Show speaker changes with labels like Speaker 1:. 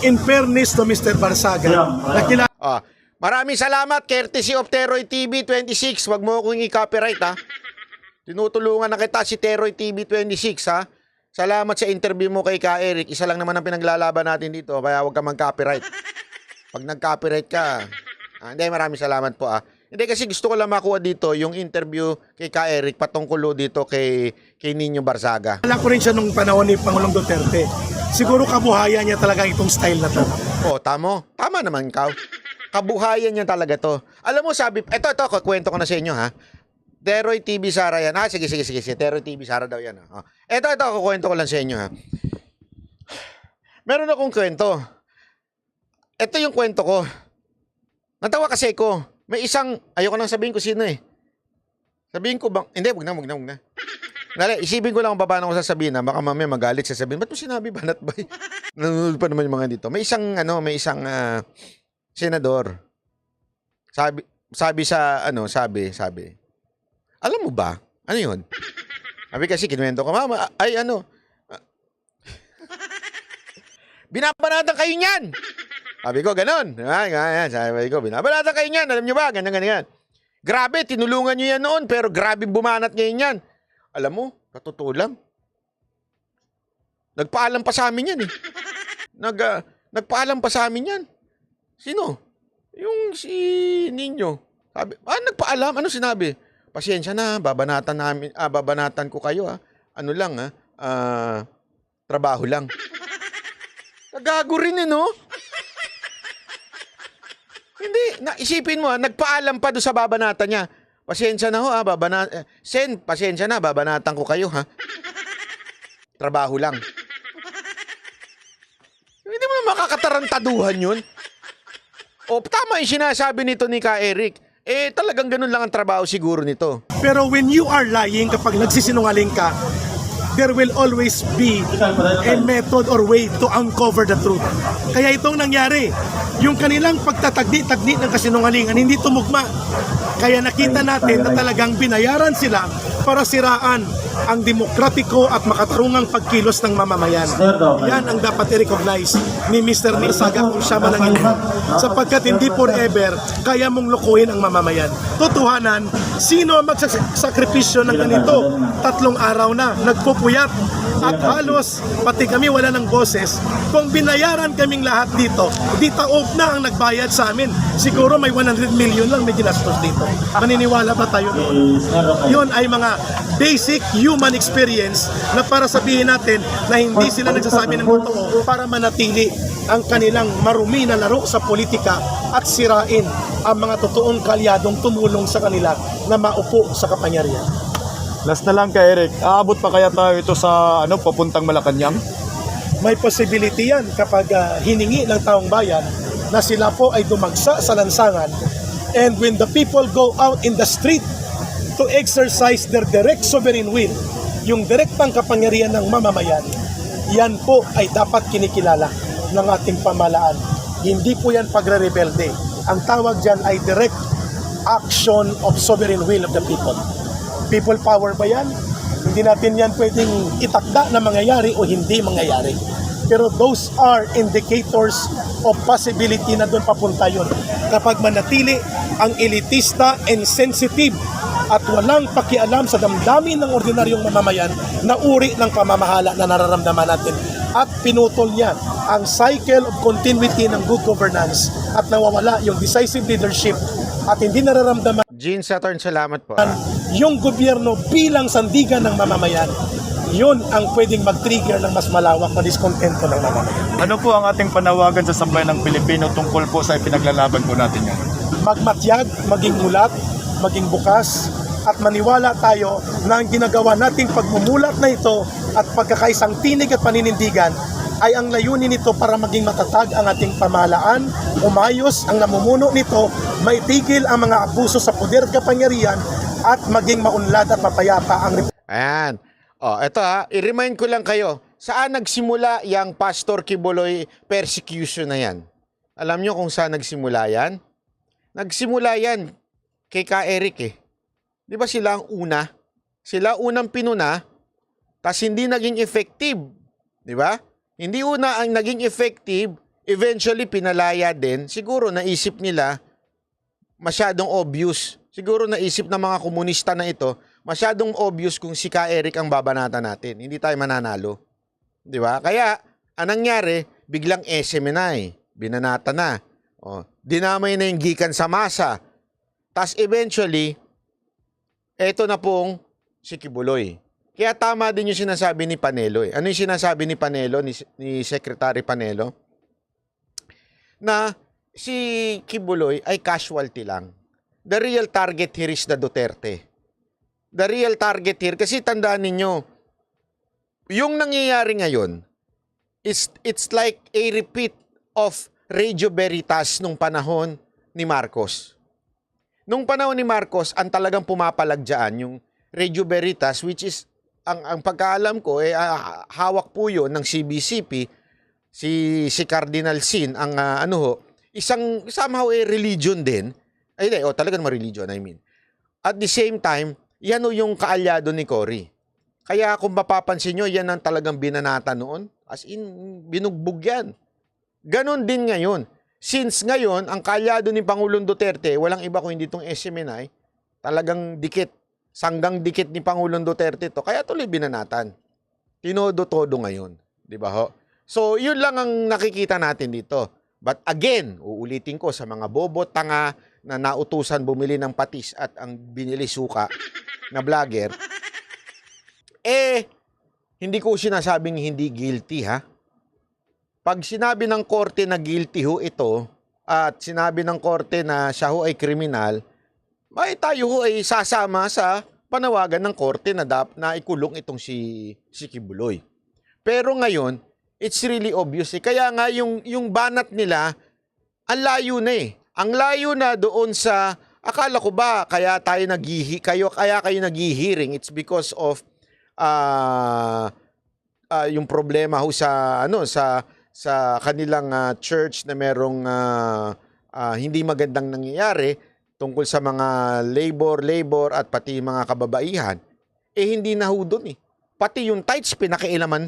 Speaker 1: In fairness to Mr. Barsaga, nakilala
Speaker 2: Maraming salamat, courtesy of Teroy TV 26. Wag mo akong i-copyright, ha. Tinutulungan na kita si Teroy TV 26, ha. Salamat sa interview mo kay Ka Eric. Isa lang naman ang pinaglalaban natin dito, kaya wag ka mag-copyright. Pag nag-copyright ka, hindi, maraming salamat po, ha. Hindi, kasi gusto ko lang makuha dito yung interview kay Ka Eric patungkol dito kay Nino Barsaga.
Speaker 1: ko rin siya nung panahon ni Pangulong Duterte. Siguro kabuhayan niya talaga itong style na to.
Speaker 2: Tama naman, Ka. Kabuhayan niya talaga to. Alam mo, sabi, ito, kwento ko na sa inyo, ha. Teroy TV Sara yan. Sige. Teroy TV Sara daw yan. Ito, kukwento ko lang sa inyo, ha. Meron akong kwento. Ito yung kwento ko. Natawa kasi ko. May isang, ayoko nang sabihin ko sino eh. Sabihin ko bang, hindi, wag na. Dali, isipin ko lang kung paano ko sasabihin na baka mamaya magalit sasabihin. Ba't mo sinabi banat ba? Nanonood pa naman yung mga dito. May isang senador. Sabi. Alam mo ba? Ano yun? Sabi kasi kinuwento ko, mama, binabanatan kayo niyan. Sabi ko, ganun. Sabi ko, binabanatan kayo niyan. Alam nyo ba? Ganyan. Grabe, tinulungan nyo yan noon, pero grabe bumanat ngayon yan. Alam mo, katotoo lang. Nagpaalam pa sa amin yan eh. Nagpaalam pa sa amin yan. Sino? Yung si Nino. Sabi, nagpaalam? Ano sinabi? Pasensya na, babanatan ko kayo ha. Ano lang ha? Trabaho lang. Nagago rin eh, no? Hindi, isipin mo ha, nagpaalam pa doon sa babanatan niya. Pasensya na ho ha, pasensya na, babanatan ko kayo ha. Trabaho lang. Hindi mo na makakatarantaduhan yun. Tama yung sinasabi nito ni Ka Eric. Talagang ganun lang ang trabaho siguro nito.
Speaker 1: Pero when you are lying, kapag nagsisinungaling ka, there will always be a method or way to uncover the truth. Kaya itong nangyari, yung kanilang pagtatagdi-tagdi ng kasinungalingan, hindi tumugma. Kaya nakita natin na talagang binayaran sila para siraan ang demokratiko at makatarungang pagkilos ng mamamayan. Yan ang dapat i-recognize ni Mr. Barsaga kung siya manangin. Sapagkat hindi forever kaya mong lukuhin ang mamamayan. Totohanan, sino ang magsasakripisyo ng ganito? 3 araw na, nagpupuyat. At halos, pati kami wala ng boses. Kung binayaran kaming lahat dito, di taob na ang nagbayad sa amin. Siguro may 100 million lang may ginastos dito. Maniniwala ba tayo doon? Yun ay mga basic human experience na para sabihin natin na hindi sila nagsasabi ng totoo para manatili ang kanilang marumi na laro sa politika at sirain ang mga totoong kalyadong tumulong sa kanila na maupo sa kapangyarihan.
Speaker 3: Last na lang kay Eric, aabot pa kaya tayo ito sa papuntang Malacanang?
Speaker 1: May possibility yan kapag hiningi ng taong bayan na sila po ay dumagsa sa lansangan, and when the people go out in the street to exercise their direct sovereign will, yung direktang kapangyarihan ng mamamayan, yan po ay dapat kinikilala ng ating pamahalaan. Hindi po yan pagre-rebelde. Ang tawag dyan ay direct action of sovereign will of the people. People power ba yan? Hindi natin yan pwedeng itakda na mangyayari o hindi mangyayari. Pero those are indicators of possibility na doon papunta yun. Kapag manatili ang elitista and sensitive at walang pakialam sa damdamin ng ordinaryong mamamayan na uri ng pamamahala na nararamdaman natin. At pinutol niya ang cycle of continuity ng good governance at nawawala yung decisive leadership at hindi nararamdaman
Speaker 2: Gene Saturn, salamat po.
Speaker 1: yung gobyerno bilang sandigan ng mamamayan. Yun ang pwedeng mag-trigger ng mas malawak na diskontento ng mamamayan.
Speaker 3: Ano po ang ating panawagan sa sambayan ng Pilipino tungkol po sa ipinaglalaban po natin yan?
Speaker 1: Magmatyag, maging mulat, maging bukas, at maniwala tayo na ang ginagawa nating pagmumulat na ito at pagkakaisang tinig at paninindigan ay ang layunin nito para maging matatag ang ating pamahalaan, umayos ang namumuno nito, maitigil ang mga abuso sa poder at kapangyarihan, at maging maunlad at mapayapa ang
Speaker 2: Ayan. Ito ha, i-remind ko lang kayo, saan nagsimula yung Pastor Kibuloy persecution na yan? Alam nyo kung saan nagsimula yan? Nagsimula yan kay Ka Eric eh. Di ba sila ang una? Sila unang pinuna, tas hindi naging effective. Di ba? Hindi una ang naging effective, eventually pinalaya din. Siguro naisip nila masyadong obvious. Siguro naisip ng mga komunista na ito, masyadong obvious kung si Ka Eric ang babanatan natin. Hindi tayo mananalo. Di ba? Kaya, anong nangyari? Biglang SMNI. Binanata na. O, dinamay na yung gikan sa masa. Tapos eventually, eto na pong si Kibuloy. Kaya tama din yung sinasabi ni Panelo. Ano yung sinasabi ni Panelo, ni Secretary Panelo? Na si Kibuloy ay casualty lang. The real target here is the Duterte. The real target here, kasi tandaan ninyo, yung nangyayari ngayon, it's like a repeat of Radio Veritas nung panahon ni Marcos. Nung panahon ni Marcos, ang talagang pumapalag dyan, yung Radio Veritas, which is, ang pagkaalam ko, hawak po yun ng CBCP, si Cardinal Sin, ang isang somehow religion din. Ay, talagang religion, I mean. At the same time, yan yung kaalyado ni Cory. Kaya kung mapapansin nyo, yan ang talagang binanata noon. As in, binugbog yan. Ganon din ngayon. Since ngayon, ang kaalyado ni Pangulong Duterte, walang iba kung hindi itong SMNI, talagang dikit, sanggang dikit ni Pangulong Duterte to. Kaya tuloy binanatan. Tinodo-todo ngayon. Di ba ho? So, yun lang ang nakikita natin dito. But again, uulitin ko sa mga bobo, tanga, na nautusan bumili ng patis at ang binili suka na vlogger, hindi ko sinasabing hindi guilty, ha? Pag sinabi ng korte na guilty ho ito, at sinabi ng korte na siya ho ay kriminal, may tayo ho ay sasama sa panawagan ng korte na ikulong itong si Kibuloy. Pero ngayon, it's really obvious. Kaya nga yung banat nila, ang layo na eh. Ang layo na doon sa, akala ko ba kaya kayo naghihiring, it's because of yung problema ho sa kanilang church na merong hindi magandang nangyayari tungkol sa mga labor at pati mga kababaihan. Hindi na ho doon eh. Pati yung tithes pinakialaman.